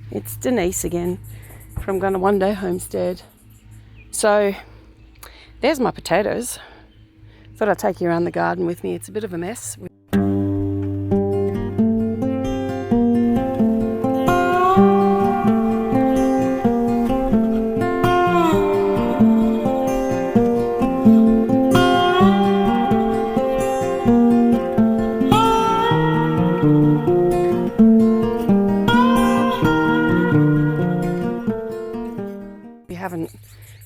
It's Deniz again from Gonna One Day Homestead. So there's my potatoes. Thought I'd take you around the garden with me. It's a bit of a mess. We haven't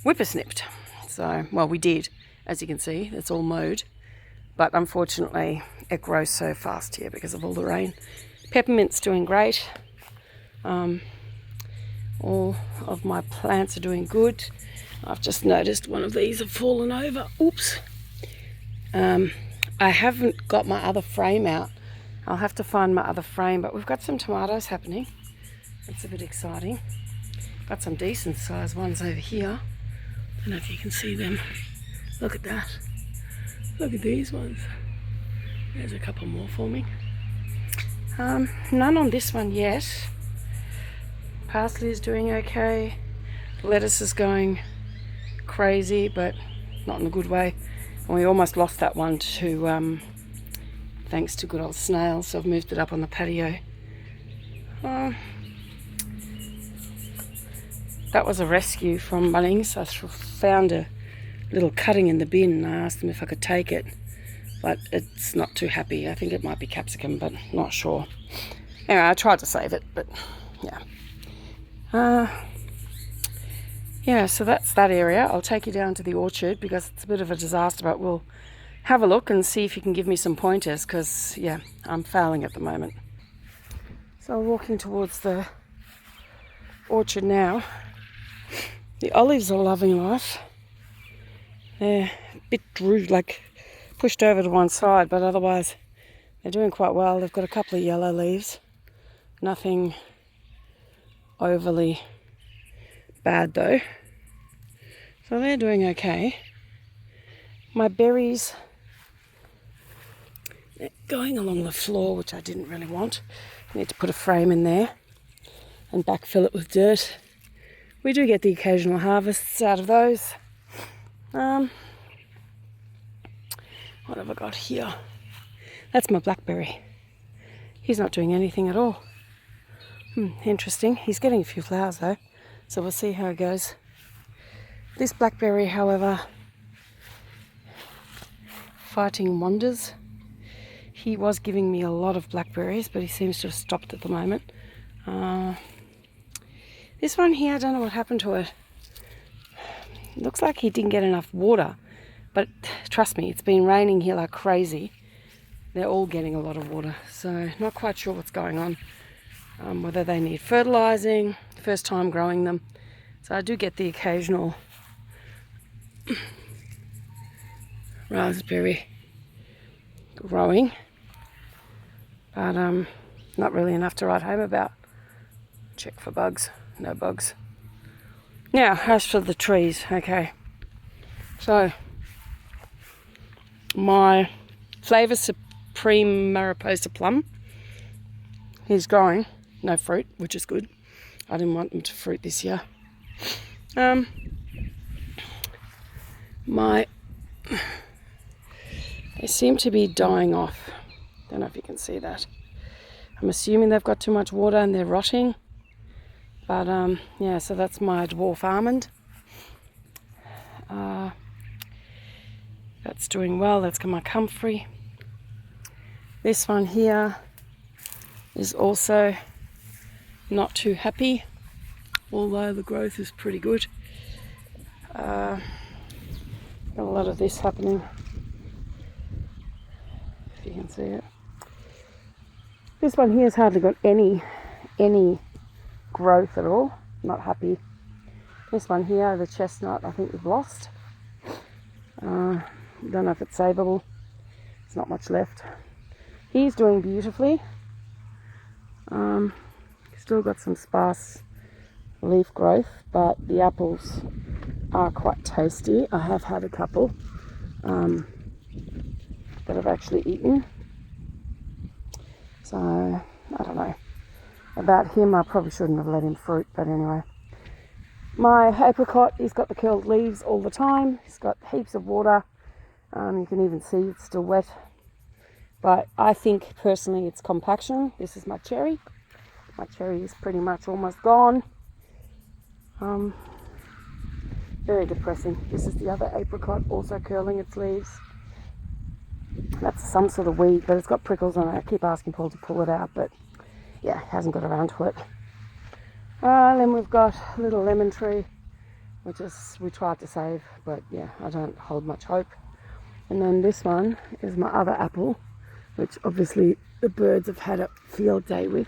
whippersnipped. So, well, we did, as you can see, it's all mowed. But unfortunately, it grows so fast here because of all the rain. Peppermint's doing great. All of my plants are doing good. I've just noticed one of these have fallen over. Oops. I haven't got my other frame out. I'll have to find my other frame, but we've got some tomatoes happening. It's a bit exciting. Got some decent sized ones over here. I don't know if you can see them. Look at that. Look at these ones. There's a couple more forming. None on this one yet. Parsley is doing okay. Lettuce is going crazy, but not in a good way. And we almost lost that one to, thanks to good old snails, so I've moved it up on the patio. That was a rescue from Bunnings. I found a little cutting in the bin and I asked them if I could take it, but it's not too happy. I think it might be capsicum, but not sure. Anyway, I tried to save it, but yeah. Yeah, so that's that area. I'll take you down to the orchard because it's a bit of a disaster, but we'll have a look and see if you can give me some pointers because, yeah, I'm failing at the moment. So walking towards the orchard now. The olives are loving life. They're a bit pushed over to one side, but otherwise they're doing quite well. They've got a couple of yellow leaves. Nothing overly bad though. So they're doing okay. My berries, they're going along the floor, which I didn't really want. I need to put a frame in there and backfill it with dirt. We do get the occasional harvests out of those. What have I got here? That's my blackberry. He's not doing anything at all. Interesting. He's getting a few flowers though, so we'll see how it goes. This blackberry, however, fighting wonders. He was giving me a lot of blackberries, but he seems to have stopped at the moment. This one here, I don't know what happened to it. Looks like he didn't get enough water, but trust me, it's been raining here like crazy. They're all getting a lot of water, so not quite sure what's going on. Whether they need fertilizing, first time growing them. So I do get the occasional raspberry growing, but not really enough to write home about. Check for bugs. No bugs. Now, as for the trees, okay. So, my Flavor Supreme Mariposa plum, he's growing. No fruit, which is good. I didn't want them to fruit this year. They seem to be dying off. Don't know if you can see that. I'm assuming they've got too much water and they're rotting. But yeah, so that's my dwarf almond. That's doing well. That's got my comfrey. This one here is also not too happy, although the growth is pretty good. Got a lot of this happening, if you can see it. This one here has hardly got any growth at all. Not happy. This one here, the chestnut, I think we've lost. Don't know if it's savable. There's not much left. He's doing beautifully. Still got some sparse leaf growth, but the apples are quite tasty. I have had a couple that I've actually eaten. So, I don't know. about him. I probably shouldn't have let him fruit, but anyway. My apricot, he's got the curled leaves all the time. He's got heaps of water. You can even see it's still wet. But I think personally it's compaction. This is my cherry. My cherry is pretty much almost gone. Very depressing. This is the other apricot, also curling its leaves. That's some sort of weed, but it's got prickles on it. I keep asking Paul to pull it out, but yeah, hasn't got around to it. Then we've got a little lemon tree, which is, we tried to save, but yeah, I don't hold much hope. And then this one is my other apple, which obviously the birds have had a field day with,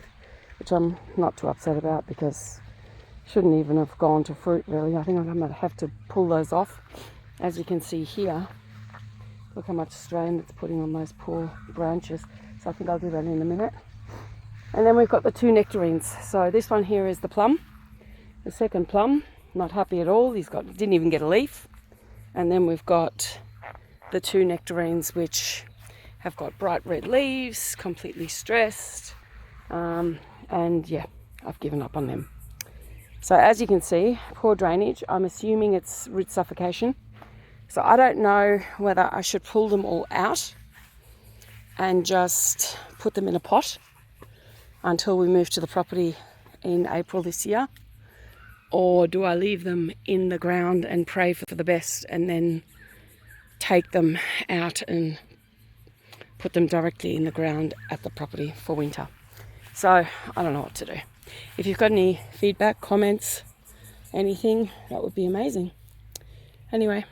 which I'm not too upset about because shouldn't even have gone to fruit really. I think I'm going to have to pull those off. As you can see here, look how much strain it's putting on those poor branches. So I think I'll do that in a minute. And then we've got the two nectarines. So this one here is the plum, the second plum. Not happy at all. Didn't even get a leaf. And then we've got the two nectarines, which have got bright red leaves, completely stressed. And yeah, I've given up on them. So as you can see, poor drainage. I'm assuming it's root suffocation. So I don't know whether I should pull them all out and just put them in a pot until we move to the property in April this year, or do I leave them in the ground and pray for the best and then take them out and put them directly in the ground at the property for winter? So I don't know what to do. If you've got any feedback, comments, anything, that would be amazing. Anyway,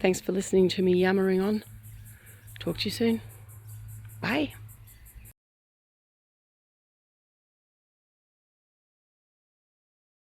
thanks for listening to me yammering on. Talk to you soon. Bye.